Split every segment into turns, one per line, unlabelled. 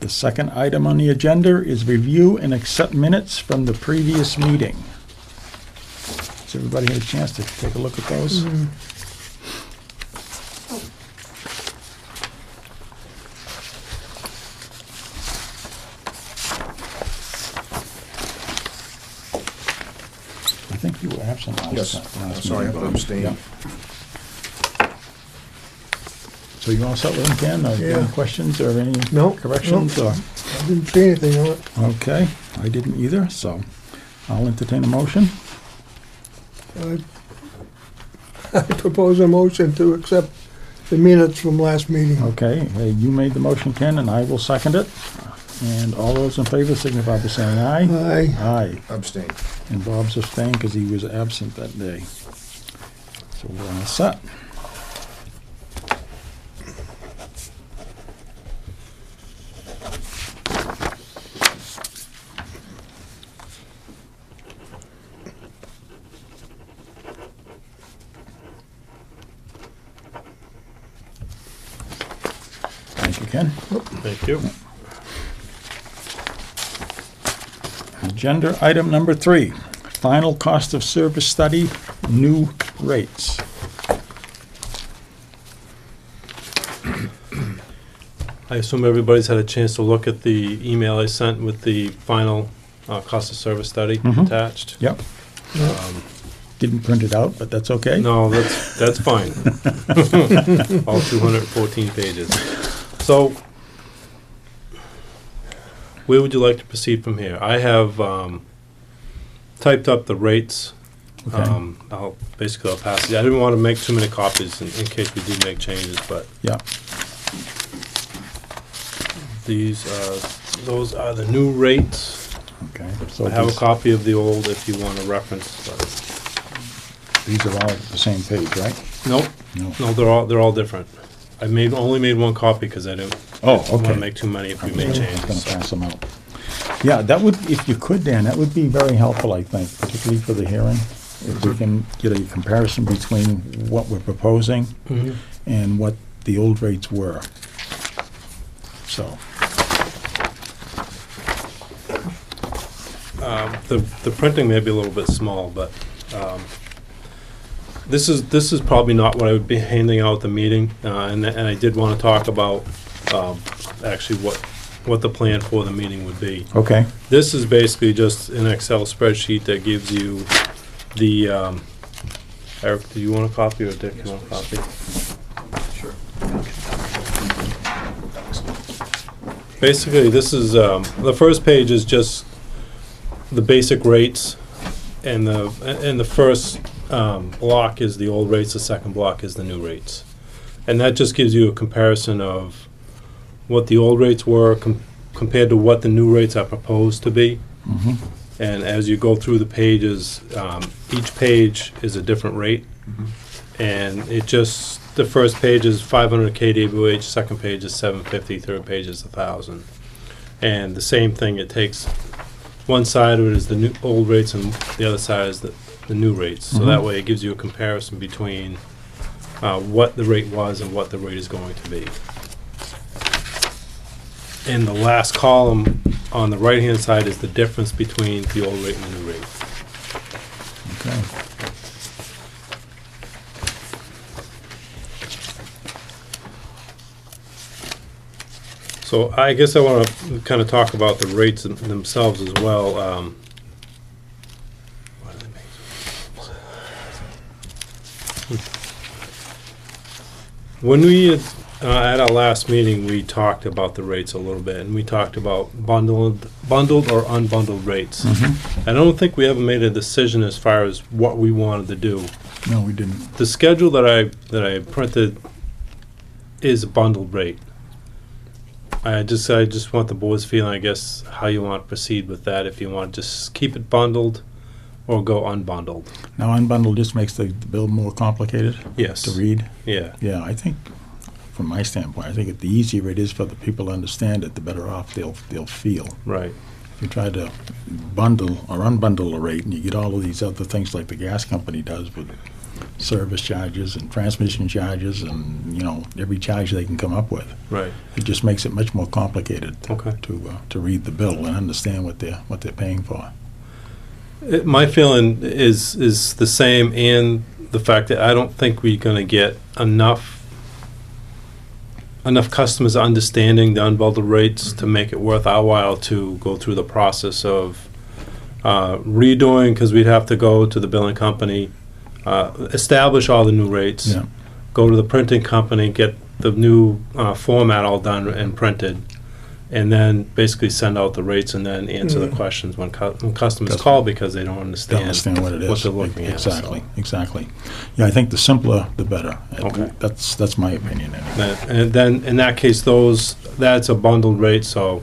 The second item on the agenda is review and accept minutes from the previous meeting. Has everybody had a chance to take a look at those? I think you were absent last
Yes,
last
so I have to
meeting.
abstain.
Yeah. So you all set with them, Ken? Are there any
Yeah.
questions or any
Nope,
corrections? Or
I didn't see anything on it.
okay, I didn't either, so I'll entertain a motion.
I propose a motion to accept the minutes from last meeting.
Okay, you made the motion, Ken, and I will second it. And all those in favor signify by saying aye.
Aye.
Aye.
Abstain.
And Bob's abstained because he was absent that day. So we're all set. Thank you, Ken.
Thank you.
Agenda item number 3, final cost of service study, new rates.
I assume everybody's had a chance to look at the email I sent with the final cost of service study
Mhm.
attached.
Yep, didn't print it out, but that's okay.
No, that's fine. All 214 pages. So, where would you like to proceed from here? I have typed up the rates.
Okay.
I'll pass it. I didn't want to make too many copies in case we do make changes, but
Yeah,
those are the new rates.
okay. So
I have a
these-
copy of the old if you want to reference.
These are all the same page, right?
Nope,
No.
no, they're all different. I only made one copy because I didn't
Oh,
want to
okay.
make too many if we
Okay,
made
I'm gonna
changes.
pass them out. Yeah, that would, if you could, Dan, that would be very helpful, I think, particularly for the hearing. If we can get a comparison between what we're proposing
Mhm.
and what the old rates were. So,
The printing may be a little bit small, but this is probably not what I would be handing out at the meeting, and I did want to talk about actually what the plan for the meeting would be.
okay,
This is basically just an Excel spreadsheet that gives you the, Eric, do you want a copy or Dick, you want a copy?
Sure.
Basically, this is, the first page is just the basic rates, and the first block is the old rates, the second block is the new rates. And that just gives you a comparison of what the old rates were compared to what the new rates are proposed to be.
mhm,
And as you go through the pages, each page is a different rate. And the first page is 500 kWh, second page is 750, third page is 1,000. And the same thing, it takes, one side of it is the new old rates and the other side is the new rates. So that way it gives you a comparison between what the rate was and what the rate is going to be. And the last column on the right-hand side is the difference between the old rate and the new rate.
okay.
So I guess I want to kind of talk about the rates themselves as well. What do they make? When we had, at our last meeting, we talked about the rates a little bit, and we talked about bundled or unbundled rates.
Mhm.
I don't think we ever made a decision as far as what we wanted to do.
No, we didn't.
The schedule that I printed is a bundled rate. I just want the board's feeling, I guess, how you want to proceed with that, if you want to just keep it bundled or go unbundled.
Now, unbundled just makes the bill more complicated
Yes.
to read.
Yeah.
Yeah, I think, from my standpoint, I think the easier it is for the people to understand it, the better off they'll feel.
Right.
If you try to bundle or unbundle a rate and you get all of these other things like the gas company does with service charges and transmission charges and, you know, every charge they can come up with.
Right.
It just makes it much more complicated
Okay.
to read the bill and understand what they're paying for.
My feeling is the same, and the fact that I don't think we're going to get enough customers understanding the unbundled rates to make it worth our while to go through the process of redoing, because we'd have to go to the billing company, establish all the new rates,
Yeah.
go to the printing company, get the new format all done and printed, and then basically send out the rates and then answer the questions when customers call because they don't
They
understand,
understand what it is.
they're looking at.
Exactly, exactly. Yeah, I think the simpler, the better.
Okay.
That's my opinion anyway.
And then, in that case, that's a bundled rate, so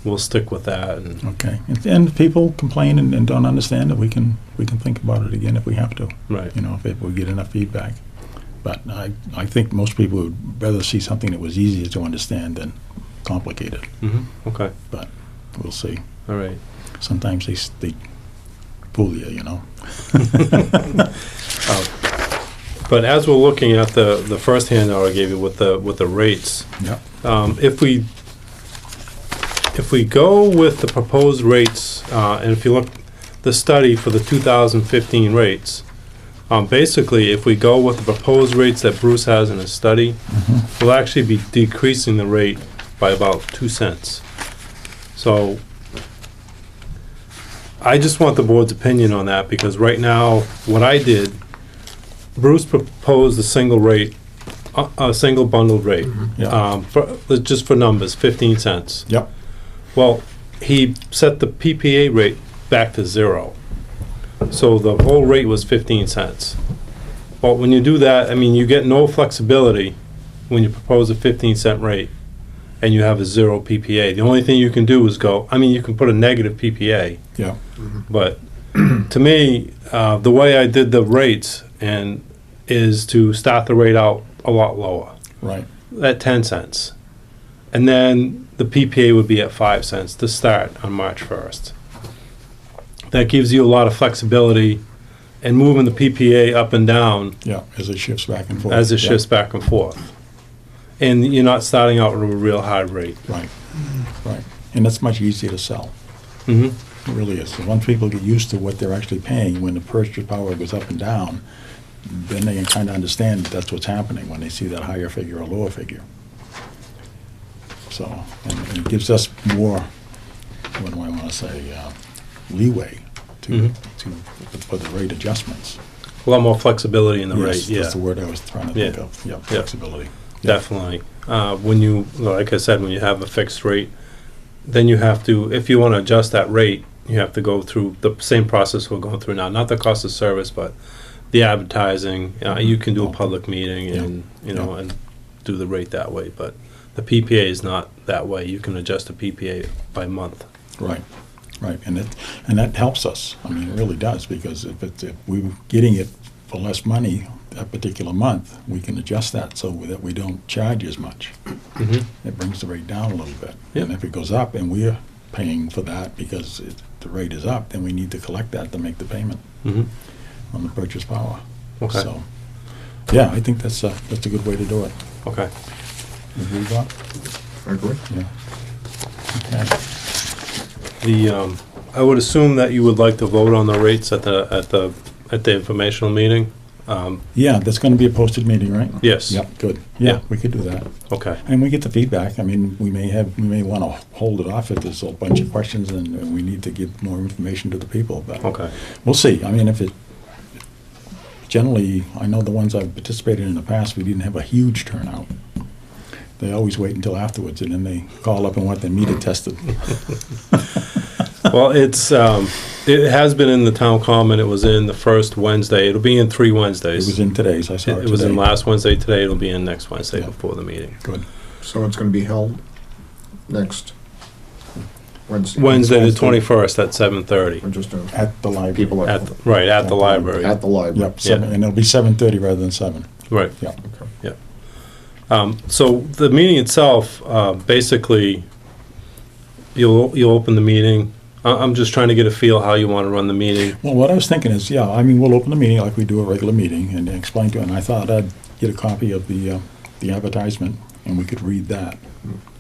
we'll stick with that. And
Okay. And if people complain and don't understand it, we can think about it again if we have to.
right.
You know, if we get enough feedback. But I think most people would rather see something that was easier to understand than complicated.
Okay.
But we'll see.
All right.
Sometimes they fool you, you know.
But as we're looking at the first handout I gave you with the rates,
Yep.
if we go with the proposed rates, and if you look the study for the 2015 rates, basically, if we go with the proposed rates that Bruce has in his study, we'll actually be decreasing the rate by about 2 cents. So I just want the board's opinion on that, because right now, what I did, Bruce proposed a single rate, a single bundled rate,
Yeah.
just for numbers, 15 cents.
Yep.
Well, he set the PPA rate back to 0. So the whole rate was 15 cents. But when you do that, I mean, you get no flexibility when you propose a 15-cent rate and you have a 0 PPA. The only thing you can do is you can put a negative PPA.
Yeah.
But to me, the way I did the rates is to start the rate out a lot lower,
Right.
at 10 cents. And then the PPA would be at 5 cents to start on March 1st. That gives you a lot of flexibility in moving the PPA up and down
Yeah. As it shifts back and forth.
as it
Yeah.
shifts back and forth. And you're not starting out with a real high rate.
Right. Right. And that's much easier to sell.
Mm-hmm.
It really is. So once people get used to what they're actually paying, when the purchase power goes up and down, then they can kind of understand that's what's happening when they see that higher figure or lower figure. So, and it gives us more, what do I want to say, leeway to for the rate adjustments.
A lot more flexibility in the
Yes,
rate, yeah.
that's the word I was trying to think
Yeah.
of. Yeah,
Yeah.
flexibility. Yeah.
Definitely. When you, like I said, when you have a fixed rate, then you have to, if you want to adjust that rate, you have to go through the same process we're going through now. Not the cost of service, but the advertising. You can do a public meeting and, and do the rate that way. But the PPA is not that way. You can adjust the PPA by month.
Right, right, and that helps us. I mean, it really does, because if we're getting it for less money a particular month, we can adjust that so that we don't charge as much. It brings the rate down a little bit.
Yep.
And if it goes up and we're paying for that because the rate is up, then we need to collect that to make the payment on the purchase power.
Okay.
So, yeah, I think that's a good way to do it.
Okay.
Agree, Bob?
I agree.
Yeah. Okay.
I would assume that you would like to vote on the rates at the informational meeting.
Yeah, that's going to be a posted meeting, right?
Yes.
Yep, good.
Yeah.
Yeah, we could do that.
Okay.
And we get the feedback. I mean, we may want to hold it off if there's a bunch of questions and we need to give more information to the people, but
Okay.
we'll see. I mean, generally, I know the ones I've participated in the past, we didn't have a huge turnout. They always wait until afterwards, and then they call up and want their meter tested.
Well, it has been in the town common. It was in the first Wednesday. It'll be in 3
It
Wednesdays.
was in today's, I saw it today.
It was in last Wednesday, today. It'll be in next Wednesday
Yeah.
before the meeting.
Good.
So it's gonna be held next Wednesday?
Wednesday, the 21st at 7:30.
Or just
At the library.
people
At the library.
at the library?
Yep, and it'll be 7:30 rather than 7.
Right.
Yeah.
Okay.
So the meeting itself, basically, you'll open the meeting. I'm just trying to get a feel how you want to run the meeting.
Well, what I was thinking is, yeah, I mean, we'll open the meeting like we do a regular meeting and explain to it. And I thought I'd get a copy of the advertisement and we could read that.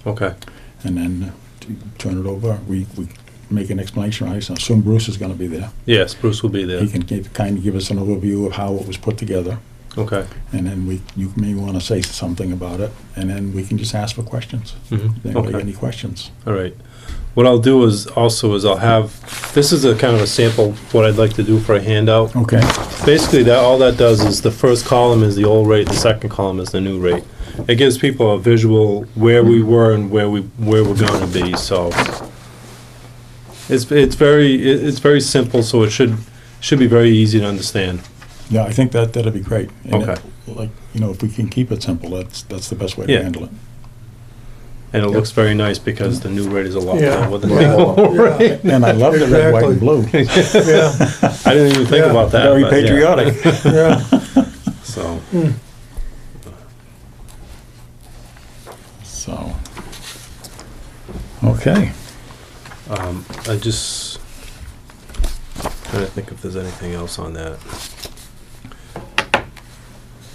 Okay.
And then turn it over. We make an explanation, right? So I assume Bruce is gonna be there.
Yes, Bruce will be there.
He can kind of give us an overview of how it was put together.
Okay.
And then you may want to say something about it, and then we can just ask for questions.
Mhm.
If anybody got
Okay.
any questions?
All right. What I'll do is I'll have, this is a kind of a sample of what I'd like to do for a handout.
Okay,
Basically, all that does is the first column is the old rate, the second column is the new rate. It gives people a visual where we were and where we're going to be. So it's very simple. So it should be very easy to understand.
yeah, I think that'd be great. And
Okay.
Like, if we can keep it simple, that's the best way to
Yeah.
handle it.
And it looks very nice because the new rate is a lot
Yeah.
lower than
Yeah.
the old rate.
And I love the red, white, and blue.
Yeah,
I didn't even think
Yeah.
about that.
Very
but yeah.
patriotic.
yeah.
So,
So, okay.
I just trying to think if there's anything else on that.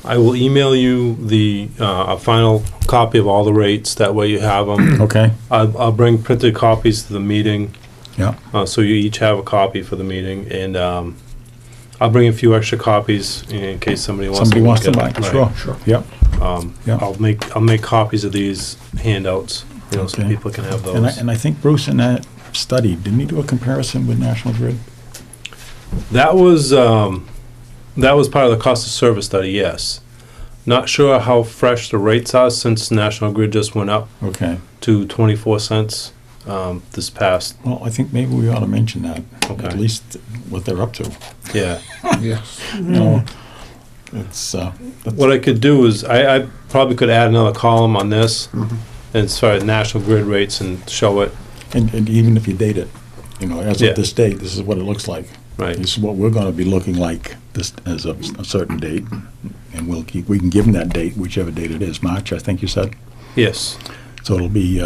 I will email you a final copy of all the rates. That way you have them.
Okay,
I'll bring printed copies to the meeting,
yeah,
so you each have a copy for the meeting, and I'll bring a few extra copies in case somebody wants
somebody
to
wants to
look
buy,
at it.
sure,
Sure.
yep. Yeah.
I'll make copies of these handouts, so
Okay.
people can have
And
those.
I think Bruce in that study, didn't he do a comparison with National Grid?
That was part of the cost of service study, yes. Not sure how fresh the rates are since National Grid just went up
Okay,
to 24 cents this past,
well, I think maybe we ought to mention that,
Okay.
at least what they're up to.
yeah.
Yes.
You know, it's,
What I could do is, I probably could add another column on this,
Mhm.
and start National Grid rates and show it,
and even if you date it, as
Yeah.
of this date, this is what it looks like.
right?
This is what we're gonna be looking like this, as of a certain date, and we can give them that date, whichever date it is, March, I think you said.
Yes.
So it'll be,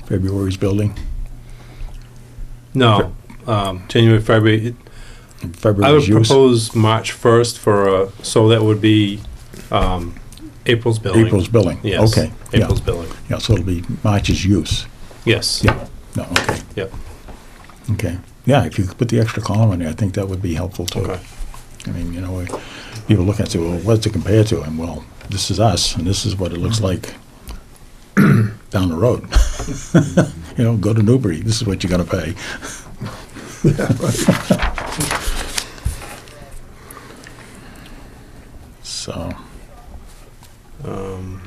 February's building,
No, January, February. I would
February's use.
propose March 1st so that would be April's billing.
April's billing,
Yes.
okay, yeah,
April's billing.
yeah, so it'll be March's use,
Yes.
yeah, no, okay.
Yep.
Okay, yeah, if you could put the extra column in there, I think that would be helpful too.
Okay.
I mean, people look and say, well, what's it compared to? And well, this is us, and this is what it looks like down the road. Go to Newbury, this is what you're gonna pay. So,
Um,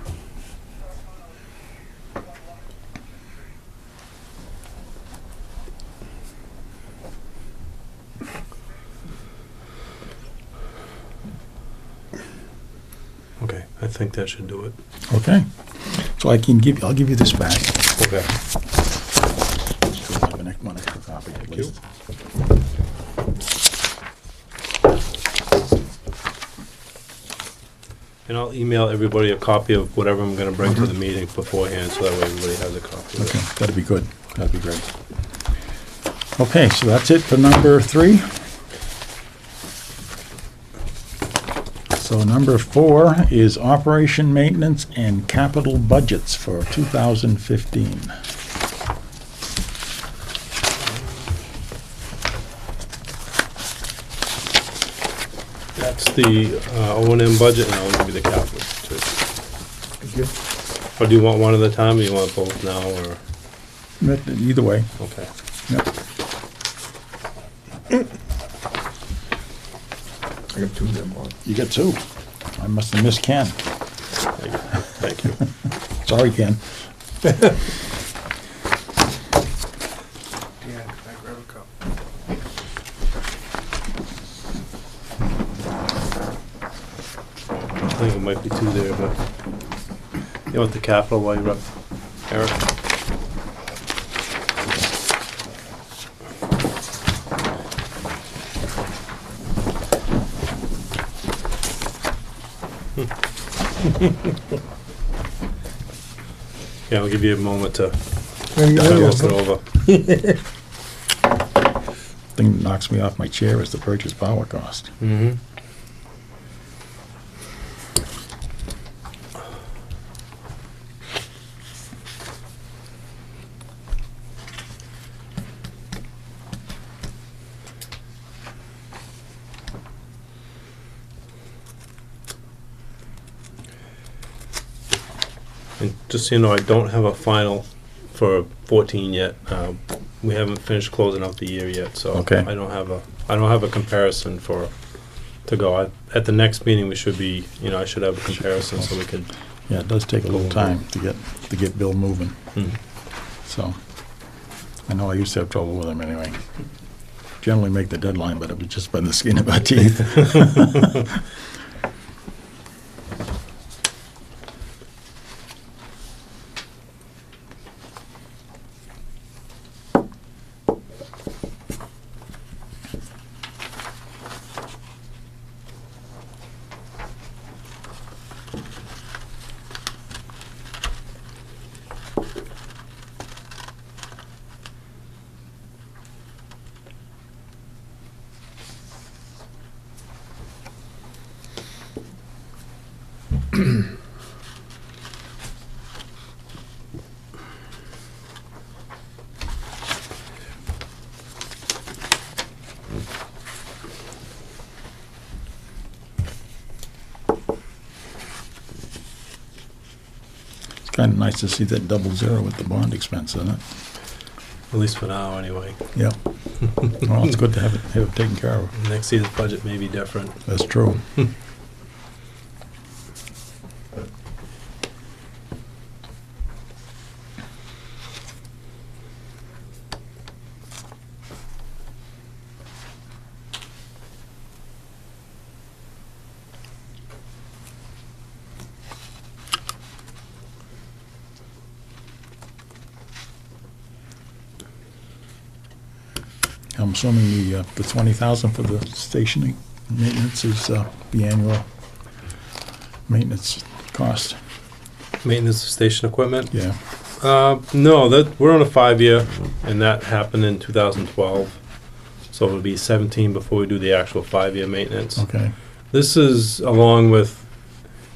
Okay, I think that should do it.
okay, so I'll give you this back.
Okay.
Just have one extra copy at least.
And I'll email everybody a copy of whatever I'm gonna bring to the meeting beforehand, so that way everybody has a copy of
Okay,
it.
that'd be good, that'd be great. Okay, so that's it for number 3. So number 4 is operation, maintenance, and capital budgets for 2015.
That's the O&M budget, and I'll give you the capital too.
Thank you.
Or do you want one at a time, or you want both now, or,
Either way,
okay.
yeah.
I got two of them on.
You got 2. I must have missed Ken.
Thank you.
Sorry, Ken.
I think it might be 2 there, but you want the capital while you're up, Eric? Yeah, I'll give you a moment to
There you go.
look it over.
thing that knocks me off my chair is the purchase power cost.
Mm-hmm. And just so you know, I don't have a final for 14 yet. We haven't finished closing out the year yet, so
Okay.
I don't have a comparison to go. At the next meeting, we should be, I should have a comparison so we could.
Yeah, it does take a little time to get Bill moving,
Hmm.
so. I know I used to have trouble with him anyway. Generally make the deadline, but it was just by the skin of our teeth. It's kind of nice to see that 00 with the bond expense in it.
At least for now, anyway.
Yeah. Well, it's good to have it taken care of.
Next year's budget may be different.
That's true. I'm assuming the 20,000 for the stationing maintenance is the annual maintenance cost.
Maintenance of station equipment?
Yeah.
No, we're on a 5-year, and that happened in 2012. So it'll be 17 before we do the actual 5-year maintenance.
Okay.
This is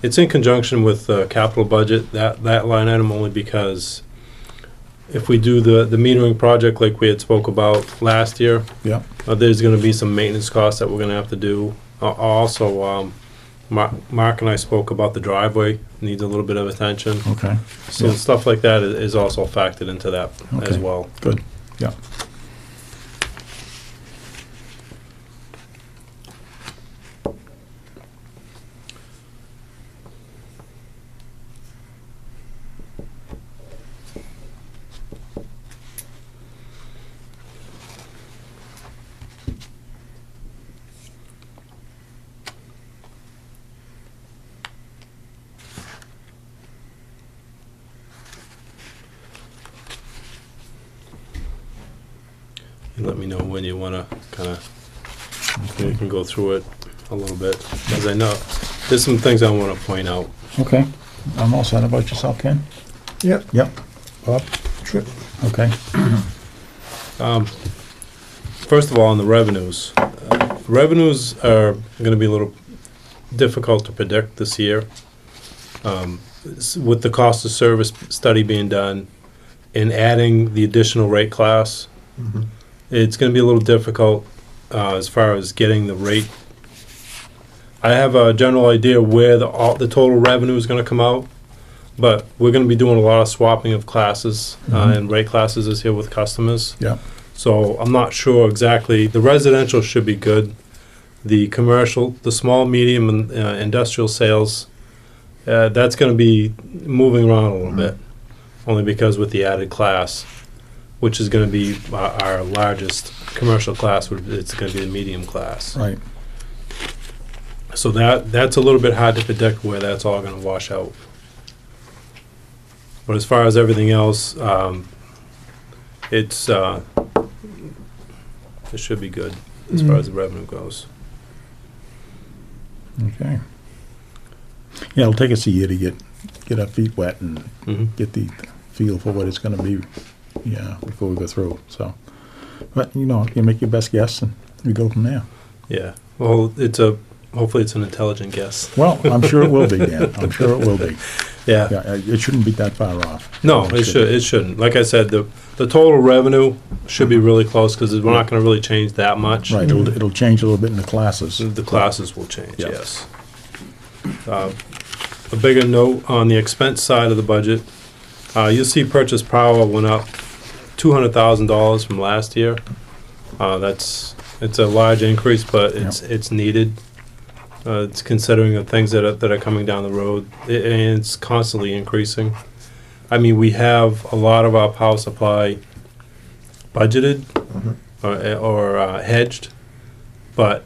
it's in conjunction with the capital budget, that line item, only because if we do the metering project like we had spoke about last year,
Yeah.
there's gonna be some maintenance costs that we're gonna have to do. Also, Mark and I spoke about the driveway, needs a little bit of attention.
Okay.
So
Yeah.
stuff like that is also factored into that as
Okay.
well.
Good. Yeah.
And let me know when you want to kind of, we can go through it a little bit, because I know there's some things I want to point out.
Okay. I'm all set. About yourself, Ken?
Yep.
Yep. Bob?
Sure.
Okay.
First of all, on the revenues, revenues are going to be a little difficult to predict this year. With the cost of service study being done and adding the additional rate class, it's going to be a little difficult as far as getting the rate. I have a general idea where the total revenue is going to come out, but we're going to be doing a lot of swapping of classes and rate classes this year with customers.
Yeah.
So I'm not sure exactly. The residential should be good. The commercial, the small, medium, and industrial sales, that's going to be moving around a little bit, only because with the added class, which is going to be our largest commercial class, it's going to be the medium class.
Right.
So that's a little bit hard to predict where that's all going to wash out. But as far as everything else, it should be good as far as the revenue goes.
Okay. Yeah, it'll take us a year to get our feet wet and
Mhm.
get the feel for what it's going to be, yeah, before we go through. So, But, you know, you make your best guess and we go from there.
Yeah. Well, hopefully it's an intelligent guess.
Well, I'm sure it will be, Dan. I'm sure it will be.
Yeah.
Yeah, it shouldn't be that far off.
No, it shouldn't. Like I said, the total revenue should be really close because we're not going to really change that much.
Right, it'll change a little bit in the classes.
The classes will change,
Yeah.
yes. A bigger note on the expense side of the budget, you'll see purchase power went up $200,000 from last year. It's a large increase, but it's needed. It's considering the things that are coming down the road, and it's constantly increasing. I mean, we have a lot of our power supply budgeted or hedged, but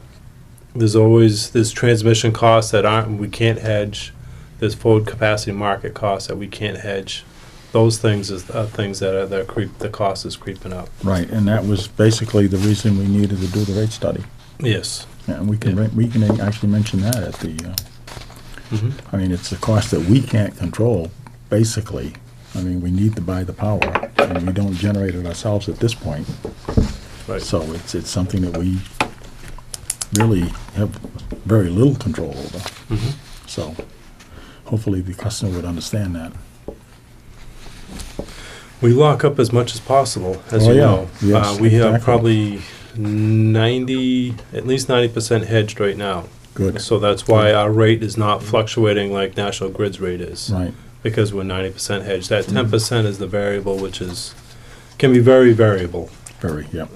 there's transmission costs that we can't hedge. There's forward capacity market costs that we can't hedge. Those things are things the cost is creeping up.
Right, and that was basically the reason we needed to do the rate study.
Yes.
And we can actually mention that at the, I mean, it's the cost that we can't control, basically. I mean, we need to buy the power, and we don't generate it ourselves at this point.
Right.
So it's something that we really have very little control over. So hopefully the customer would understand that.
We lock up as much as possible, as you know.
Yes,
we have
exactly.
probably at least 90% hedged right now.
Good.
So that's why our rate is not fluctuating like National Grid's rate is.
Right.
Because we're 90% hedged. That 10% is the variable, which can be very variable
Very, yeah.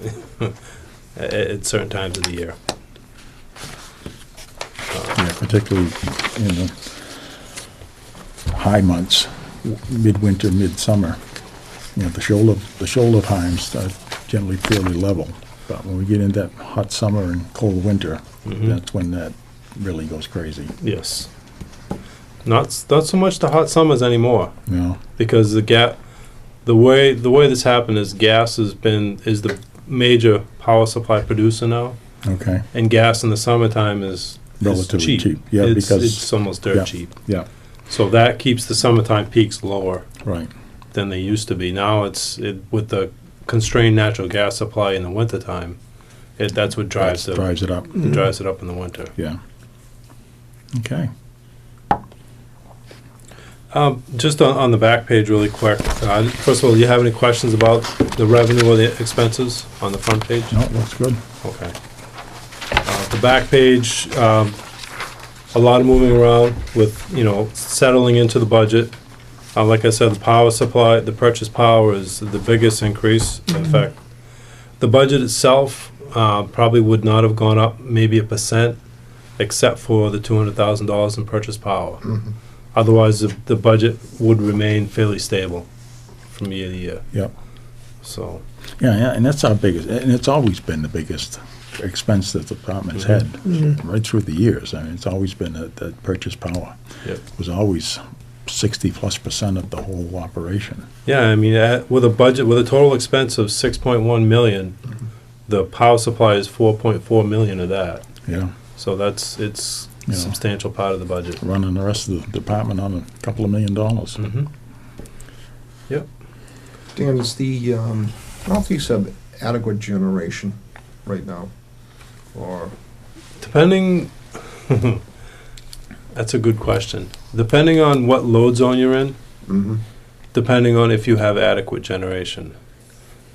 at certain times of the year.
Yeah, particularly in the high months, midwinter, midsummer. You know, the shoulder times are generally fairly level. But when we get into that hot summer and cold winter, that's when that really goes crazy.
Yes. Not so much the hot summers anymore,
You know?
because the way this happened is gas is the major power supply producer now,
Okay.
and gas in the summertime is
Relatively cheap. Yeah,
it's
because
almost dirt cheap.
yeah,
So that keeps the summertime peaks lower
right.
than they used to be. Now with the constrained natural gas supply in the wintertime, that's what drives
Drives it up.
drives it up in the winter.
Yeah. Okay.
Just on the back page really quick, first of all, do you have any questions about the revenue or the expenses on the front page?
No, it looks good.
Okay. The back page, a lot of moving around with, settling into the budget. Like I said, the power supply, the purchase power is the biggest increase. In fact, the budget itself probably would not have gone up maybe 1%, except for the $200,000 in purchase power. Otherwise, the budget would remain fairly stable from year to year.
Yep.
So,
Yeah, and that's our biggest, and it's always been the biggest expense that the department's had, right through the years. I mean, it's always been that purchase power.
yep.
It was always 60+% of the whole operation.
Yeah, I mean, with a total expense of $6.1 million, the power supply is $4.4 million of that.
Yeah,
So it's a
Yeah.
substantial part of the budget.
running the rest of the department on a couple of $1 million.
Yep.
Dan, is the Northeast have adequate generation right now? Or,
Depending, that's a good question. Depending on what load zone you're in, depending on if you have adequate generation.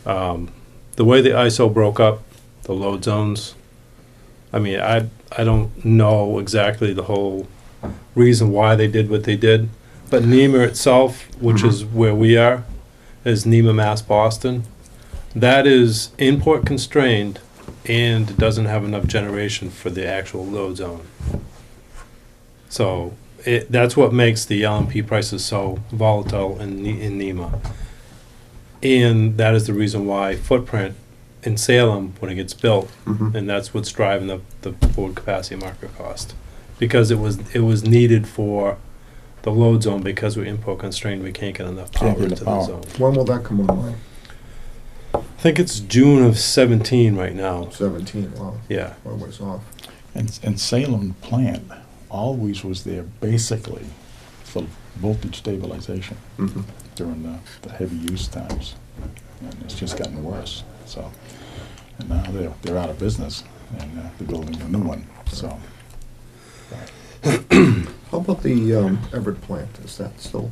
The way the ISO broke up the load zones, I mean, I don't know exactly the whole reason why they did what they did, but NEMA itself, which is where we are, is NEMA Mass Boston. That is import constrained and doesn't have enough generation for the actual load zone. So that's what makes the LMP prices so volatile in NEMA. And that is the reason why Footprint in Salem, when it gets built, and that's what's driving the forward capacity market cost. Because it was needed for the load zone, because we're import constrained, we can't get enough power
Can't get
into
the
the
power.
zone.
when will that come online?
I think it's June of 17 right now.
17, wow,
Yeah.
one ways off.
And Salem plant always was there basically for voltage stabilization during the heavy use times. And it's just gotten worse. so. And now they're out of business, and they're building a new one, so.
How about the Everett plant? Is that still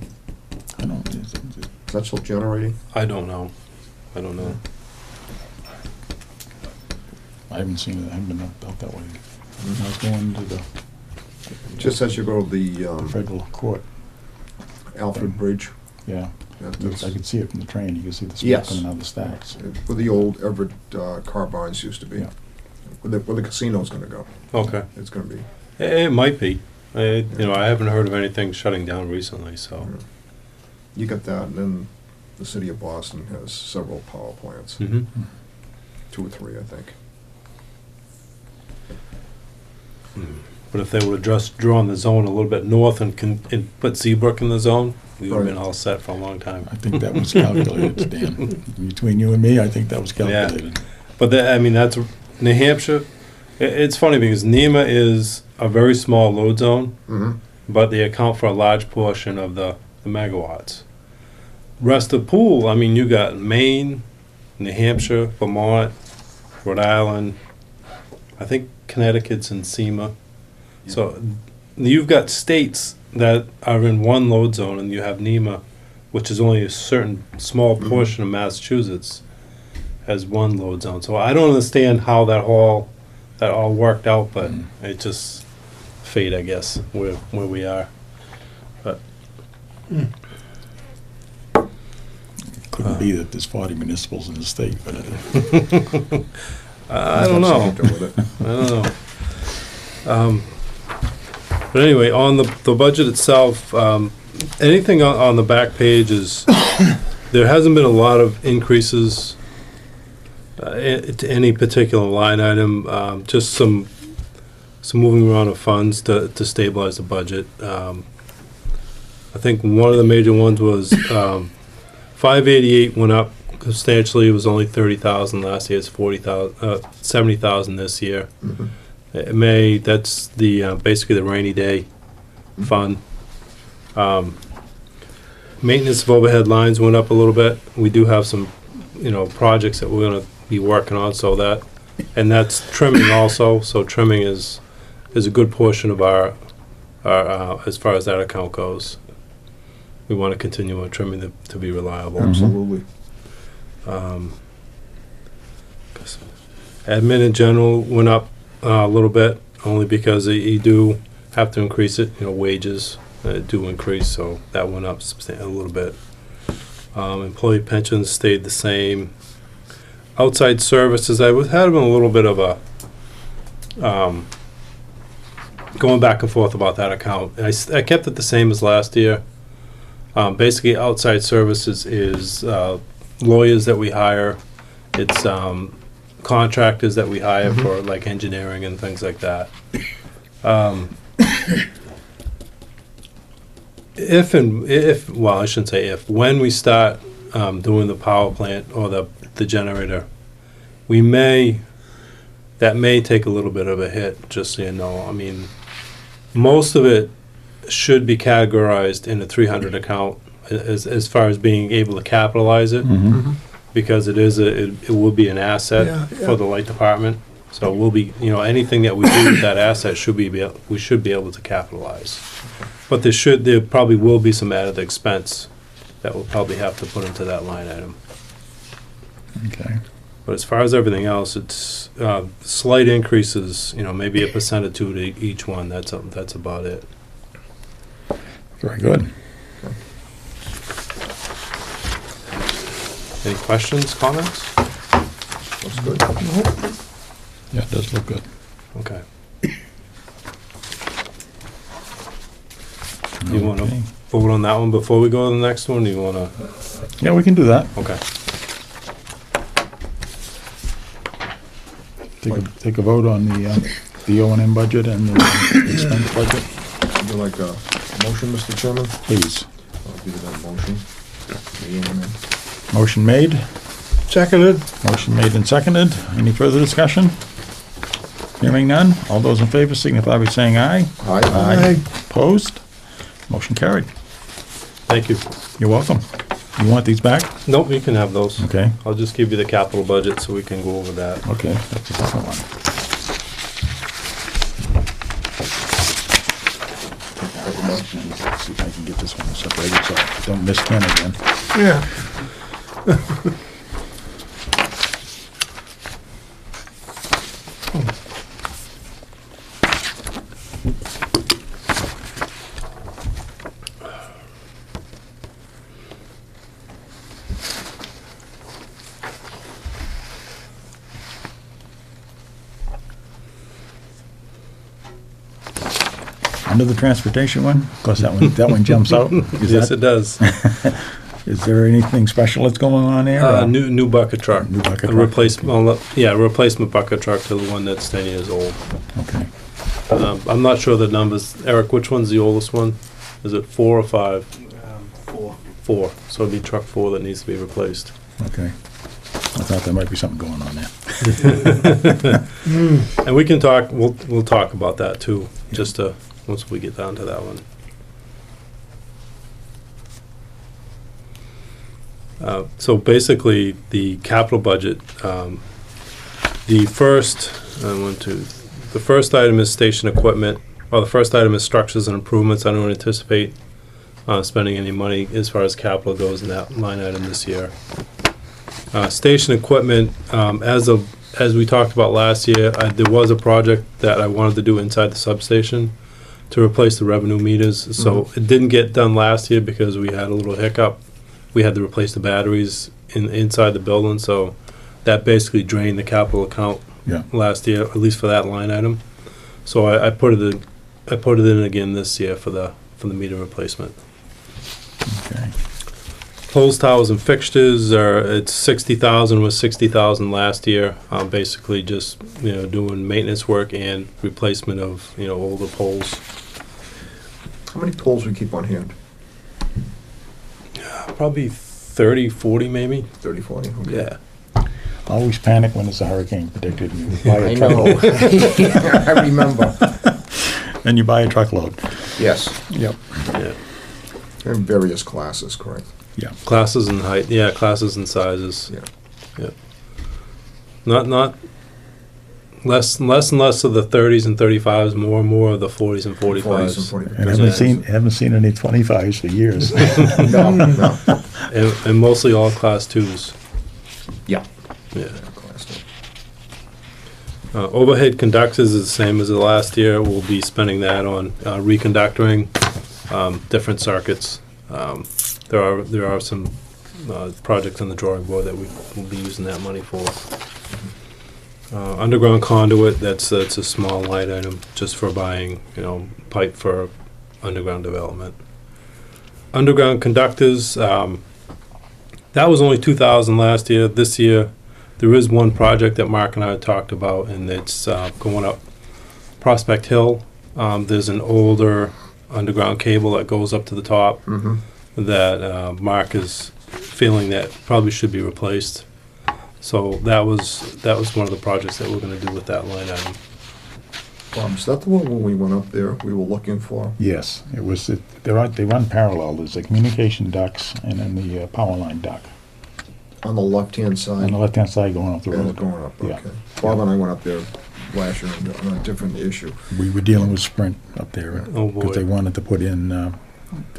generating?
I don't know. I don't know.
I haven't seen it, I haven't been out that way. I was going to the
Just as you go to the
federal court,
Alfred Bridge,
yeah.
that's-
I could see it from the train, you could see the smoke
Yes.
coming out of the stacks.
where the old Everett car barns used to be.
Yeah.
Where the casino's gonna go.
Okay.
It's gonna be.
It might be. I haven't heard of anything shutting down recently, so.
You got that, and then the city of Boston has several power plants,
Mhm.
2 or 3, I think.
But if they would have just drawn the zone a little bit north and put Seabrook in the zone, we would have been
Right.
all set for a long time.
I think that was calculated, Dan. Between you and me, I think that was calculated.
But that's New Hampshire. It's funny because NEMA is a very small load zone,
Mm-hmm.
but they account for a large portion of the megawatts. Rest of the pool, I mean, you got Maine, New Hampshire, Vermont, Rhode Island, I think Connecticut's in SEMA. So you've got states that are in one load zone, and you have NEMA, which is only a certain small portion of Massachusetts, has one load zone. So I don't understand how that all worked out, but it's just fate, I guess, where we are. But
Couldn't be that there's 40 municipals in the state, but
I don't know.
Something to do with it.
I don't know. But anyway, on the budget itself, anything on the back page is, there hasn't been a lot of increases to any particular line item, just some moving around of funds to stabilize the budget. I think one of the major ones was 588 went up substantially. It was only 30,000 last year. It's 70,000 this year.
Mhm.
That's the basically the rainy day fund. Maintenance of overhead lines went up a little bit. We do have some, projects that we're going to be working on, so that's trimming also. So trimming is a good portion of our as far as that account goes. We want to continue on trimming to be reliable.
Absolutely.
Admin in general went up a little bit, only because you do have to increase it. Wages do increase, so that went up a little bit. Employee pensions stayed the same. Outside services, I was having a little bit of a going back and forth about that account. I kept it the same as last year. Basically, outside services is lawyers that we hire. It's contractors that we hire for like engineering and things like that. I shouldn't say if, when we start doing the power plant or the generator, that may take a little bit of a hit, just so you know. I mean, most of it should be categorized in a 300 account as far as being able to capitalize it, because it will be an asset
Yeah,
for the light department. So we'll be, anything that we do with that asset we should be able to capitalize. But there probably will be some added expense that we'll probably have to put into that line item.
okay.
But as far as everything else, it's slight increases, maybe 1% or 2% to each one. That's about it.
Very good.
Any questions, comments?
Looks good.
Yeah, it does look good.
Okay. You want to
Okay.
vote on that one before we go to the next one? Do you want to?
Yeah, we can do that.
Okay.
Take a vote on the O&M budget and the expense budget,
Would you like a motion, Mr. Chairman?
please.
I'll give you that motion. The A&M.
Motion made,
Seconded.
motion made and seconded. Any further discussion? Hearing none. All those in favor signify by saying aye.
Aye.
Opposed? Motion carried.
Thank you.
You're welcome. You want these back?
Nope, you can have those.
Okay,
I'll just give you the capital budget so we can go over that.
okay, that's the second one. See if I can get this one separated so I don't miss Ken again.
Yeah.
Under the transportation one, of course, that one jumps out. Is
Yes,
that-
it does.
Is there anything special that's going on there? or-
New bucket truck.
New bucket
A
truck.
replacement, well, yeah, replacement bucket truck to the one that's 10 years old.
Okay,
I'm not sure the numbers. Eric, which one's the oldest one? Is it 4 or 5?
4.
4. So it'd be truck 4 that needs to be replaced.
okay. I thought there might be something going on there.
And we can talk, we'll talk about that too, just to, once we get down to that one. So basically, the capital budget, the first item is station equipment. Well, the first item is structures and improvements. I don't anticipate spending any money as far as capital goes in that line item this year. Station equipment, as we talked about last year, there was a project that I wanted to do inside the substation to replace the revenue meters. So it didn't get done last year because we had a little hiccup. We had to replace the batteries inside the building, so that basically drained the capital account
Yeah.
last year, at least for that line item. So I put it in again this year for the meter replacement.
Okay.
Poles, towers, and fixtures it's 60,000, was 60,000 last year. Basically just, doing maintenance work and replacement of, older poles.
How many poles we keep on hand?
Probably 30, 40 maybe.
30, 40? Okay.
Yeah.
Always panic when there's a hurricane predicted and you buy
I
a
know.
truckload.
I remember.
Then you buy a truckload.
Yes,
Yep.
Yeah.
in various classes, correct?
Yeah.
Classes and height, yeah, classes and sizes.
Yeah.
Not less and less of the 30s and 35s, more and more of the 40s and 45s.
40s and 45s.
And haven't seen any 25s for years.
No, no.
And mostly all class 2s.
Yeah.
Yeah.
Class two.
Overhead conductors is the same as the last year. We'll be spending that on reconductoring different circuits. There are some projects on the drawing board that we will be using that money for. Underground conduit, that's a small line item just for buying, pipe for underground development. Underground conductors, that was only 2,000 last year. This year, there is one project that Mark and I talked about, and it's going up Prospect Hill. There's an older underground cable that goes up to the top
Mm-hmm.
that Mark is feeling that probably should be replaced. So that was one of the projects that we're going to do with that line item.
Is that the one when we went up there, we were looking for?
Yes, it was, they run parallel. There's the communication ducts and then the power line duct.
On the left-hand
On
side?
the left-hand side going up the
And
road.
going up,
Yeah.
okay. Bob and I went up there last year on a different issue.
We were dealing with Sprint up there.
Oh, boy.
Because they wanted to put in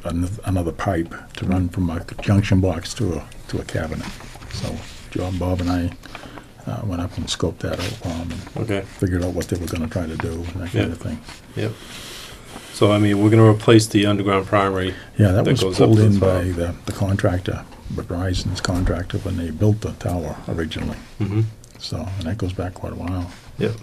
another pipe to run from a junction box to a cabinet. So John, Bob, and I went up and scoped that out for them and
Okay.
figured out what they were gonna try to do and that kind
Yeah.
of thing.
Yep. So, I mean, we're going to replace the underground primary.
Yeah, that
That
was
goes up
pulled
to
in
the
by
top.
the contractor, Verizon's contractor, when they built the tower originally.
Mm-hmm.
So, and that goes back quite a while.
Yep.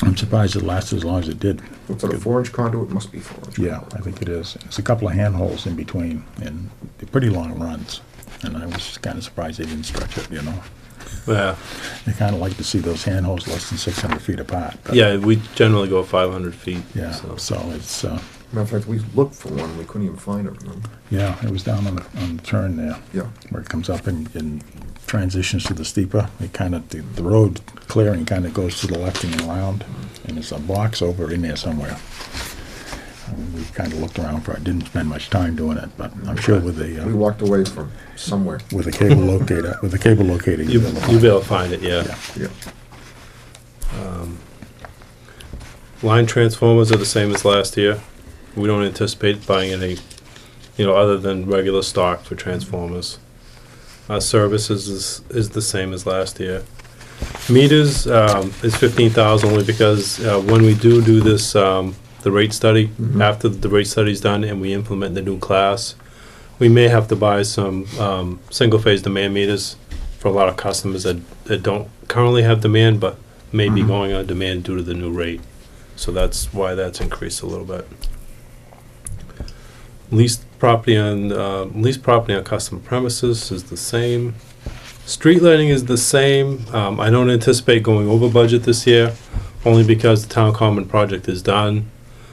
I'm surprised it lasted as long as it did.
What's that, a 4-inch conduit? Must be 4-inch.
Yeah,
conduit.
I think it is. There's a couple of handholds in between, and they're pretty long runs. And I was kind of surprised they didn't stretch it,
Yeah.
They kind of like to see those handholds less than 600 feet apart. but-
Yeah, we generally go 500 feet.
Yeah,
So.
so it's,
Matter of fact, we looked for one, we couldn't even find it, remember?
yeah, it was down on the turn there,
Yeah.
where it comes up and transitions to the steeper. It kind of, the road clearing kind of goes to the left and around, and there's a box over in there somewhere. We kind of looked around for it, didn't spend much time doing it, but I'm sure with
We
the,
walked away from somewhere.
with the cable locator,
You'll be able to find it, yeah.
Yeah.
Line transformers are the same as last year. We don't anticipate buying any, other than regular stock for transformers. Services is the same as last year. Meters is 15,000 only because when we do this, the rate study,
Mhm.
after the rate study's done and we implement the new class, we may have to buy some single-phase demand meters for a lot of customers that don't currently have demand, but may be
Mhm.
going on demand due to the new rate. So that's why that's increased a little bit. Leased property on custom premises is the same. Street lighting is the same. I don't anticipate going over budget this year, only because the town common project is done.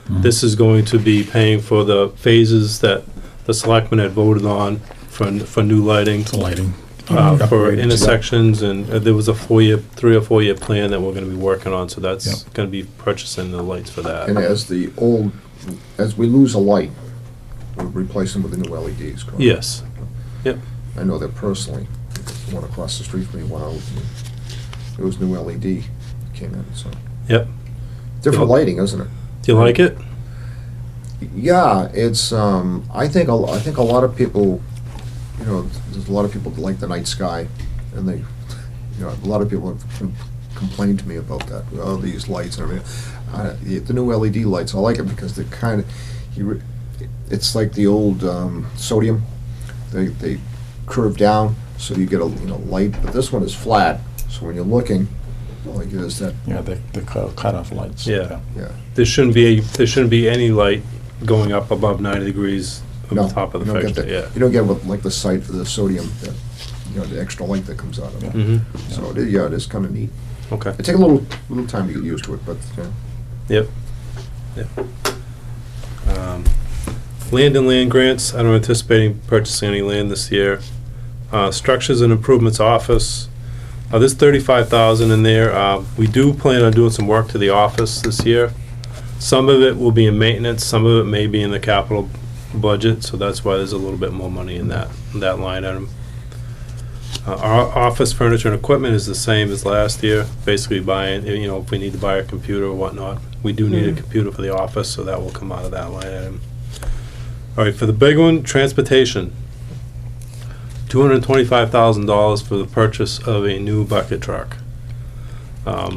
This is going to be paying for the phases that the selectmen had voted on for new lighting,
the lighting.
for
Upgrades,
intersections, and there was a 3 or 4 year plan that we're gonna be working on, so that's
Yep.
gonna be purchasing the lights for that.
And as we lose a light, we replace them with the new LEDs, correct?
Yes,
I know that personally, the one across the street from me went out, and it was new LED came in, so.
yep.
Different
Yep.
lighting, isn't it?
Do you like it?
Yeah, it's, I think a lot of people, there's a lot of people that like the night sky, and they, a lot of people have complained to me about that, these lights and everything. The new LED lights, I like it because they're kind of, it's like the old sodium. They curve down, so you get a light, but this one is flat, so when you're looking, all you get is that,
Yeah, the cutoff lights.
Yeah.
yeah.
There shouldn't be any light going up above 90 degrees on
No,
the top of the
you don't get
fixture,
that.
yeah.
You don't get with, like the sight of the sodium, that, the extra light that comes out of it.
Mm-hmm,
So, it is kind of neat.
okay,
It takes a little time to get used to it, but,
yep. Land and land grants, I don't anticipate purchasing any land this year. Structures and improvements office, there's 35,000 in there. We do plan on doing some work to the office this year. Some of it will be in maintenance, some of it may be in the capital budget, so that's why there's a little bit more money in that line item. Our office furniture and equipment is the same as last year, basically buying, if we need to buy a computer or whatnot. We do need a computer for the office, so that will come out of that line item. All right, for the big one, transportation. $225,000 for the purchase of a new bucket truck.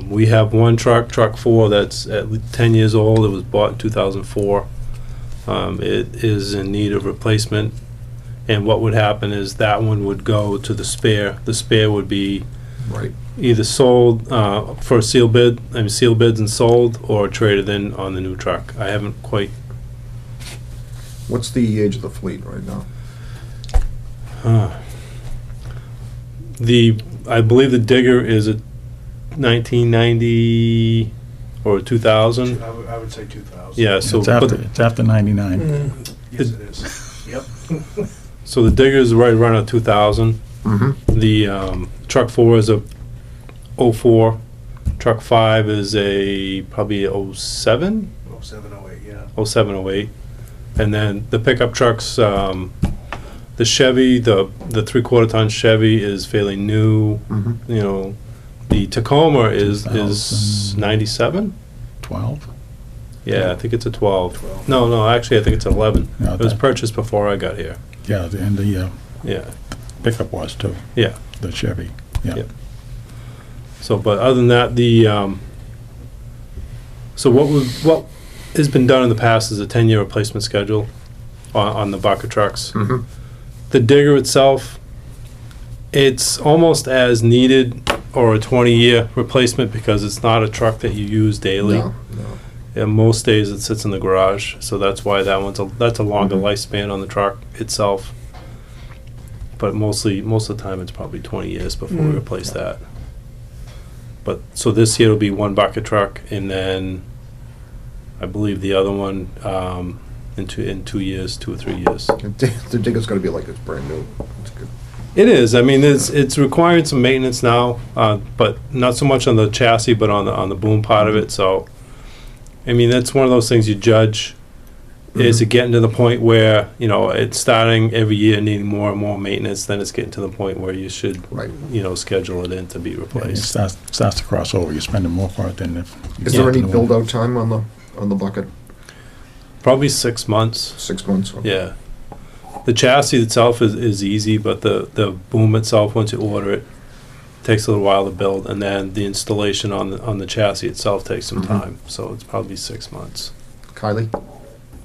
We have one truck 4, that's at least 10 years old. It was bought in 2004. It is in need of replacement. And what would happen is that one would go to the spare. The spare would be
right.
either sold for a sealed bids and sold, or traded in on the new truck. I haven't quite.
What's the age of the fleet right now?
I believe the digger is a 1990 or 2000.
I would say 2000.
Yeah, so
It's after 99.
Yes, it is. Yep.
So the digger is right around 2000.
Mm-hmm.
The truck 4 is a 04. Truck 5 is a probably 07,
07, 08, yeah.
07, 08. And then the pickup trucks, the Chevy, the 3/4 ton Chevy is fairly new.
Mm-hmm.
The Tacoma is
2000.
97.
12?
Yeah, I think it's a 12.
12.
No, actually, I think it's 11.
No,
It was
that-
purchased before I got here.
Yeah, and the
Yeah,
pickup was too,
yeah.
the Chevy. Yeah.
Yep. So, but other than that, so what has been done in the past is a 10-year replacement schedule on the bucket trucks.
Mm-hmm.
The digger itself, it's almost as needed, or a 20-year replacement, because it's not a truck that you use daily.
No.
And most days it sits in the garage, so that's why that's a longer
Mhm.
lifespan on the truck itself. But most of the time, it's probably 20 years before we replace that. But, so this year will be one bucket truck, and then I believe the other one in 2 years, 2 or 3 years.
The digger's got to be like it's brand new. It's good.
It is. I mean, it's requiring some maintenance now, but not so much on the chassis, but on the boom part of it. So, I mean, that's one of those things you judge Is it getting to the point where, you know, it's starting every year needing more and more maintenance, then it's getting to the point where you should,
Right.
you know, schedule it in to be
It
replaced.
starts to cross over. You're spending more for it than if. you
Is
get
there any
the new one.
build-out time on the bucket?
Probably 6 months.
6 months? Okay.
Yeah. The chassis itself is easy, but the boom itself, once you order it, takes a little while to build, and then the installation on the chassis itself takes some
Mhm.
time. So it's probably 6 months.
Kylie?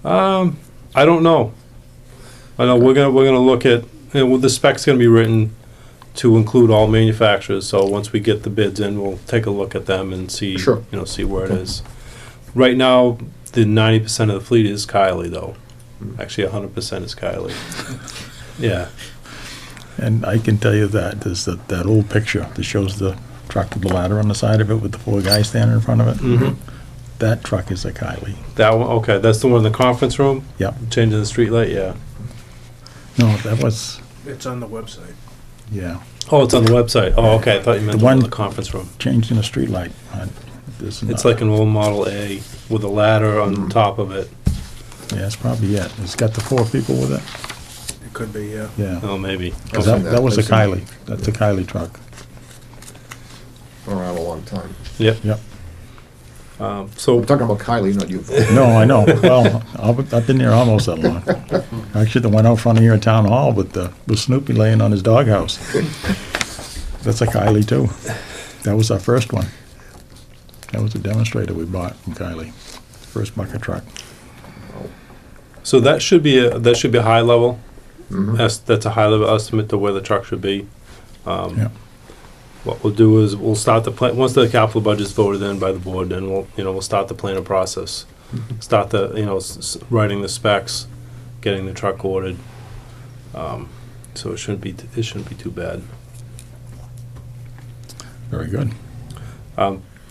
I don't know. I know we're gonna look at, you know, the spec's gonna be written to include all manufacturers. So once we get the bids in, we'll take a look at them and see,
Sure.
you know, see where it is. Right now, the 90% of the fleet is Kylie, though. Actually, 100% is Kylie. Yeah.
And I can tell you that there's that old picture that shows the truck with the ladder on the side of it with the 4 guys standing in front of it.
Mm-hmm.
That truck is a Kylie.
That one, okay, that's the one in the conference room?
Yep.
Changing the street light, yeah.
No, that was,
It's on the website.
yeah,
Oh, it's on the website. Oh, okay, I thought you meant
The
the one in
one-
the conference room.
changing the street light.
It's like an old Model A with a ladder on top of it.
Yeah, that's probably it. It's got the 4 people with it.
It could be, yeah.
Yeah.
Oh, maybe.
'Cause
Okay.
that was a
I've seen
Kylie. That's a Kylie truck.
Been around a long time.
Yep.
Yep.
So,
I'm talking about Kylie, not you.
No, I know. Well, I've been there almost that long. Actually, the one out front of here at Town Hall with Snoopy laying on his doghouse. That's a Kylie too. That was our first one. That was a demonstrator we bought from Kylie. First bucket truck.
so that should be a high level.
Mhm.
That's a high level estimate to where the truck should be.
Yeah.
What we'll do is we'll start the plan, once the capital budget's voted in by the board, then we'll start the planning process. Start the, writing the specs, getting the truck ordered. So it shouldn't be too bad.
Very good.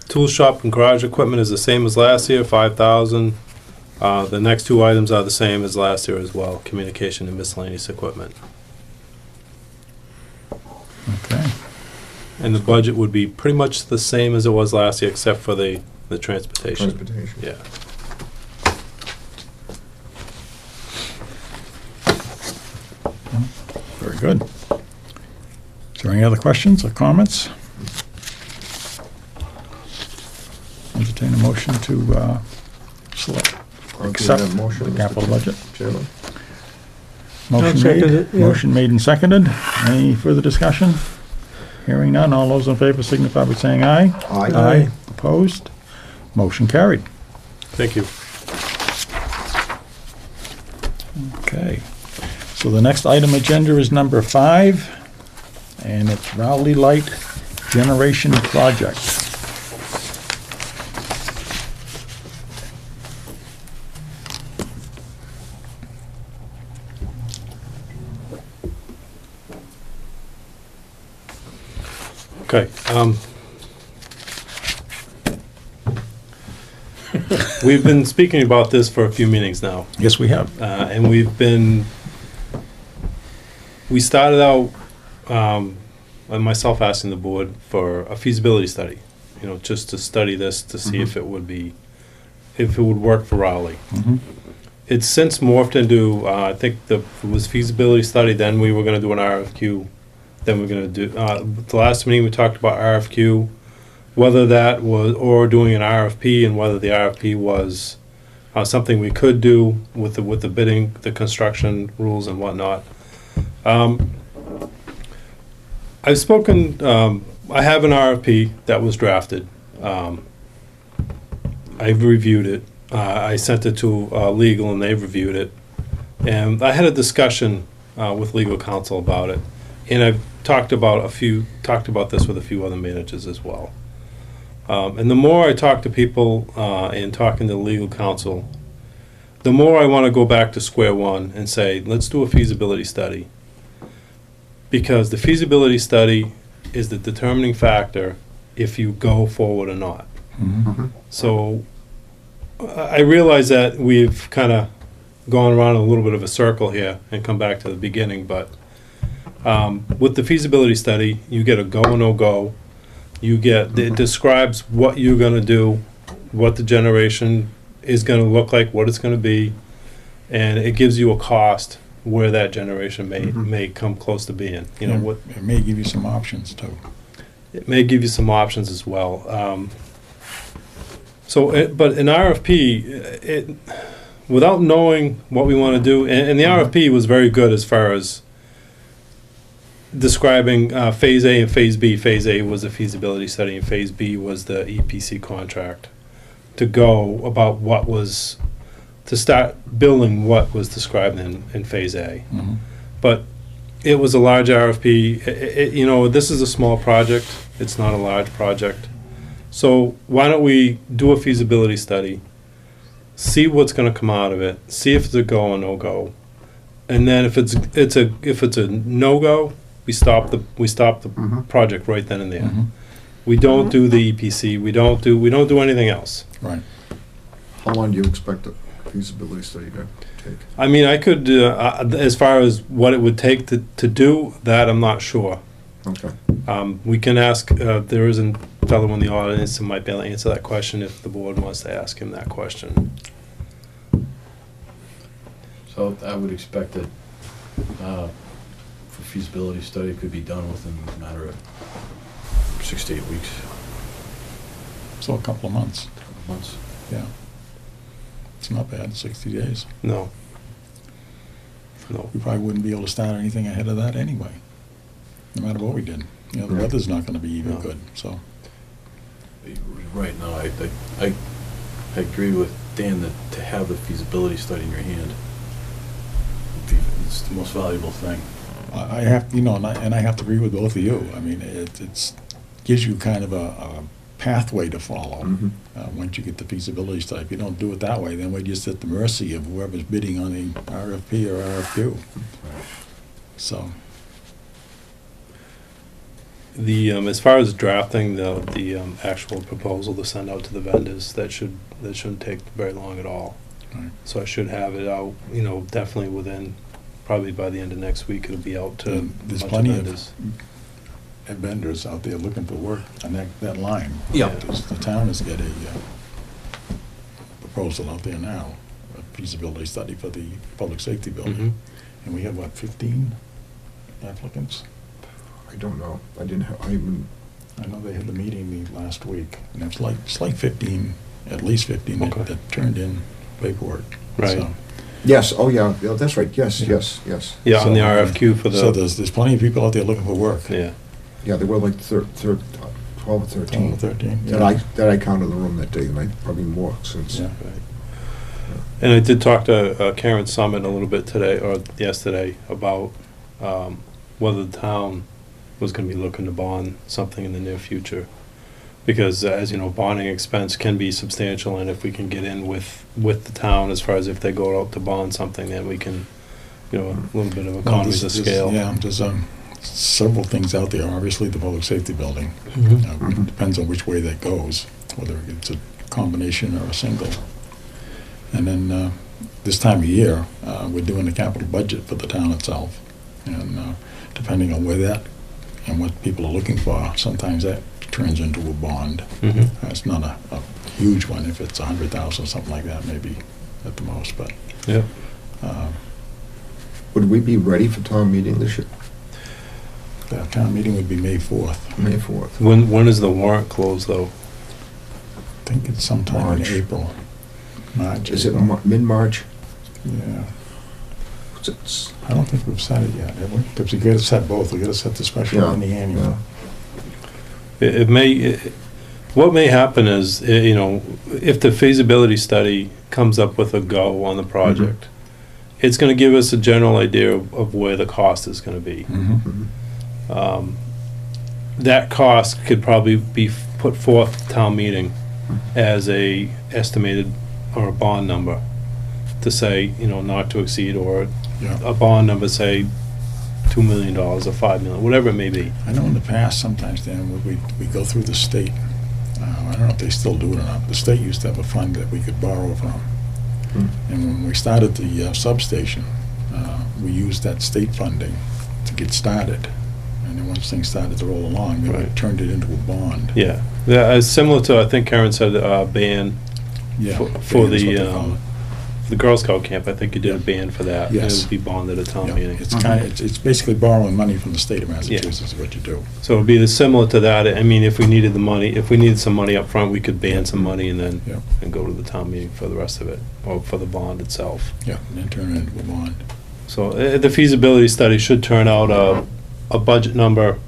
Tool shop and garage equipment is the same as last year, 5,000. The next 2 items are the same as last year as well, communication and miscellaneous equipment.
Okay.
And the budget would be pretty much the same as it was last year, except for the transportation.
Transportation.
Yeah.
Very good. Is there any other questions or comments? Entertain a motion to select,
I'll give
accept
that motion,
the
Mr.
capital budget.
Chairman.
Motion
second
made,
it, yeah.
motion made and seconded. Any further discussion? Hearing none, all those in favor signify by saying aye.
Aye.
Opposed? Motion carried.
Thank you.
Okay. So the next item agenda is number 5, and it's Rowley Light Generation Project.
Okay. We've been speaking about this for a few meetings now.
Yes, we have.
And we started out, myself asking the board for a feasibility study, just to study this to see if it would work for Rowley.
Mhm.
It's since morphed into, I think it was feasibility study, then we were gonna do an RFQ, then we're gonna do, the last meeting we talked about RFQ, whether that was, or doing an RFP, and whether the RFP was something we could do with the bidding, the construction rules and whatnot. I've spoken, I have an RFP that was drafted. I've reviewed it. I sent it to legal and they've reviewed it. And I had a discussion with legal counsel about it. And I've talked about this with a few other managers as well. And the more I talk to people and talking to legal counsel, the more I want to go back to square one and say, let's do a feasibility study. Because the feasibility study is the determining factor if you go forward or not.
Mhm.
So I realize that we've kind of gone around a little bit of a circle here and come back to the beginning, but with the feasibility study, you get a go or no-go. It describes what you're going to do, what the generation is going to look like, what it's going to be. and it gives you a cost where that generation
Mhm.
may come close to being. You know,
And
what,
it may give you some options too.
it may give you some options as well. But an RFP, without knowing what we want to do, and the RFP was very good as far as describing Phase A and Phase B. Phase A was the feasibility study, and Phase B was the EPC contract to go about what was, to start building what was described in Phase A.
Mhm.
But it was a large RFP. You know, this is a small project. It's not a large project. So why don't we do a feasibility study, see what's going to come out of it, see if it's a go or no go, and then if it's a no go, we stop the
Mhm.
project right then and there.
Mhm.
We don't do the EPC. We don't do anything else.
Right.
How long do you expect a feasibility study to take?
I mean, I could, as far as what it would take to do that, I'm not sure.
Okay.
We can ask, there is a fellow in the audience who might be able to answer that question if the board wants to ask him that question.
So I would expect that for feasibility study, it could be done within a matter of 6 to 8 weeks,
So a couple of months,
months.
yeah. It's not bad, 60 days.
No. No.
We probably wouldn't be able to start anything ahead of that anyway, no matter what we did. You know, the
Right.
weather's not gonna be even
No.
good, so.
Right now, I agree with Dan that to have the feasibility study in your hand, it's the most valuable thing.
I have, you know, and I have to agree with both of you. I mean, it's, gives you kind of a pathway to follow.
Mhm.
Once you get the feasibility study. If you don't do it that way, then we're just at the mercy of whoever's bidding on the RFP or RFQ. So,
As far as drafting the actual proposal to send out to the vendors, that shouldn't take very long at all.
right.
So I should have it out, you know, definitely within, probably by the end of next week, it'll be out to a
And there's
bunch
plenty
of
of
vendors.
vendors out there looking for work on that line.
Yeah.
The town has got a proposal out there now, a feasibility study for the public safety
Mhm.
building. And we have, what, 15 applicants?
I don't know. I didn't have, I even,
I know they had the meeting last week, and it's like 15, at least 15
Okay.
that turned in paperwork.
Right.
So-
yes, oh, yeah, yeah, that's right, yes,
Yeah.
yes.
Yeah, on the
So,
RFQ for
So
the,
there's plenty of people out there looking for work.
yeah.
Yeah, there were like 12 or 13.
12 or 13,
That
yeah.
that I counted in the room that day, and I, probably more since.
Yeah.
Right. And I did talk to Karen Summit a little bit today, or yesterday, about whether the town was gonna be looking to bond something in the near future. Because as you know, bonding expense can be substantial, and if we can get in with the town, as far as if they go out to bond something, then we can, you know, a little bit of
Well,
economies of
there's-
scale.
Yeah, there's several things out there. Obviously, the public safety building.
Mhm.
It depends on which way that goes, whether it's a combination or a single. And then this time of year, we're doing the capital budget for the town itself. And depending on where that and what people are looking for, sometimes that turns into a bond.
Mhm.
It's not a huge one. If it's 100,000, something like that, maybe at the most. But
Yeah.
Would we be ready for town meeting this year?
the town meeting would be May 4th.
May 4th.
When is the warrant closed, though?
I think it's sometime
March.
in April. March.
Is it
April.
mid-March?
Yeah.
It's-
I don't think we've set it yet, have we? Because we gotta set both. We gotta set the special
Yeah,
and the annual.
It may, what may happen is, you know, if the feasibility study comes up with a go on the project, it's gonna give us a general idea of where the cost is gonna be.
Mhm.
Mhm.
That cost could probably be put forth to town meeting as a estimated or a bond number to say, you know, not to exceed, or
Yeah.
a bond number, say, $2 million or $5 million, whatever it may be.
I know in the past, sometimes, Dan, we go through the state. I don't know if they still do it or not. The state used to have a fund that we could borrow from.
Hmm.
And when we started the substation, we used that state funding to get started. And then once things started to roll along, then we
Right.
turned it into a bond.
Yeah, yeah, similar to, I think Karen said, ban
Yeah.
for
That's what
the,
they call it.
the Girl Scout camp, I think you did a ban for that. and
Yes.
It would be bonded at town
Yeah,
meeting.
it's kind of, it's basically borrowing money from the state of Massachusetts is what you do.
So it'd be similar to that. I mean, if we needed the money, if we needed some money up front, we could ban some money and then,
Yeah.
and go to the town meeting for the rest of it, or for the bond itself.
Yeah, and then turn it into a bond.
So the feasibility study should turn out a budget number.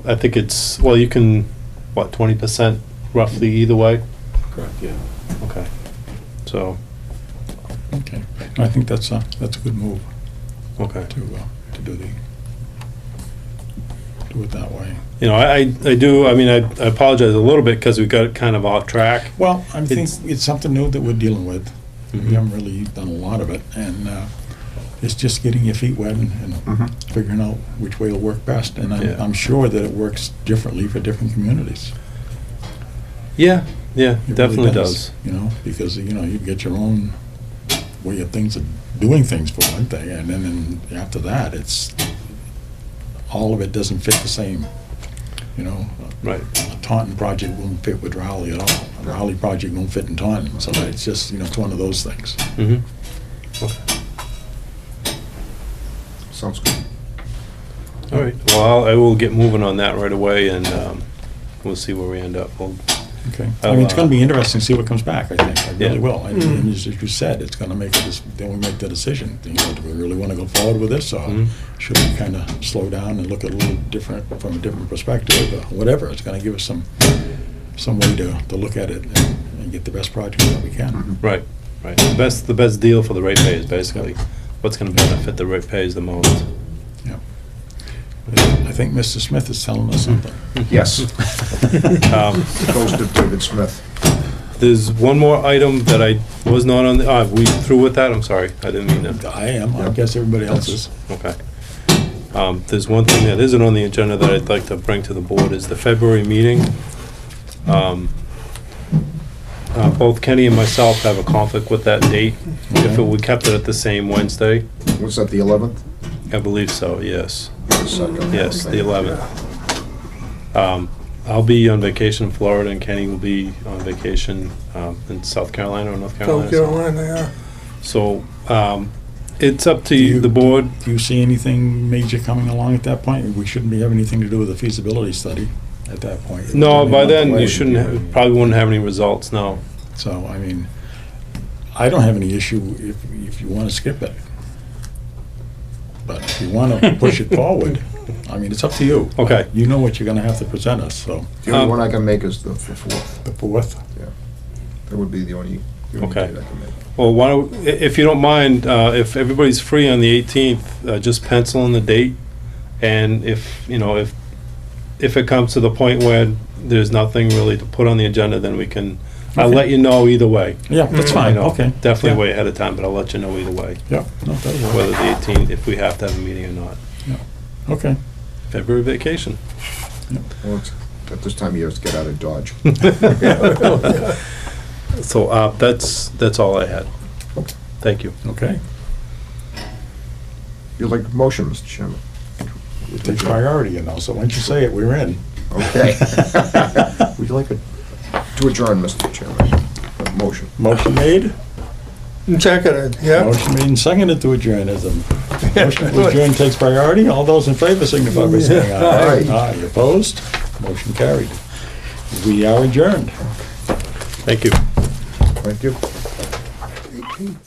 I think it's, well, you can, what, 20% roughly either way?
Correct, yeah.
Okay. So,
Okay, I think that's a good move
okay.
to do it that way.
You know, I do, I mean, I apologize a little bit because we got kind of off track.
Well, I think
It's-
it's something new that we're dealing with.
Mhm.
We haven't really done a lot of it, and it's just getting your feet wet and figuring out which way will work best. And
Yeah.
I'm sure that it works differently for different communities.
Yeah,
It really
definitely does.
You know, because, you know, you get your own way of doing things for one thing, and then after that, it's, all of it doesn't fit the same. You know,
Right.
a Taunton project won't fit with Raleigh at all. A Raleigh project won't fit in Taunton, so it's just, you know, it's one of those things.
Mm-hmm.
Sounds good.
All right. Well, I will get moving on that right away, and we'll see where we end up. We'll,
Okay. I mean, it's
I'll,
gonna be interesting to see what comes back, I think. I really
Yeah.
will. And as you said, it's gonna make then we make the decision. You know, do we really wanna go forward with this, or
Mhm.
should we kinda slow down and look at it a little different, from a different perspective, or whatever? It's gonna give us some way to look at it and get the best project that we can.
right, right. The best deal for the ratepayers, basically. What's going to benefit the ratepayers the most?
Yeah. I think Mr. Smith is telling us something.
Yes,
Um,
goes to David Smith.
There's one more item that I was not on, we through with that? I'm sorry, I didn't mean to.
I am, I guess everybody else is.
Okay. There's one thing that isn't on the agenda that I'd like to bring to the board, is the February meeting. Both Kenny and myself have a conflict with that date. If we kept it at the same Wednesday,
Was that the 11th?
I believe so, yes.
The second?
Yes,
Okay.
the 11th. I'll be on vacation in Florida, and Kenny will be on vacation in South Carolina or North Carolina.
South Carolina, yeah.
So, it's up to
Do you-
the board.
Do you see anything major coming along at that point? We shouldn't be having anything to do with the feasibility study at that point.
No,
Only a
by
month
then,
away.
you shouldn't, probably wouldn't have any results, no.
So, I mean, I don't have any issue if you want to skip it. But if you want to push it forward, I mean, it's up to you.
Okay.
You know what you're going to have to present us, so
The only
Um,
one I can make is the 4th.
the 4th.
That would be the only
Okay.
date I can make.
Well, why don't, if you don't mind, if everybody's free on the 18th, just pencil in the date. And if, you know, if it comes to the point where there's nothing really to put on the agenda, then we can, I'll
Okay.
let you know either way.
Yeah, that's
You
fine,
know,
okay.
Definitely
Yeah.
way ahead of time, but I'll let you know either way,
Yeah, no, that'll work.
whether the 18th, if we have to have a meeting or not.
Okay.
February vacation.
Well, it's, at this time of year, it's get out of Dodge.
So, that's all I had. Thank you.
Okay.
You'd like a motion, Mr. Chairman?
It takes priority, you know, so once you say it, we're in.
Okay. Would you like to adjourn, Mr. Chairman? A motion.
Motion made?
Seconded, yeah.
Motion made and seconded to adjourn. As a motion to adjourn takes priority. All those in favor signify by saying aye.
Aye.
Aye. Opposed? Motion carried. We are adjourned.
Thank you.
Thank you.
18.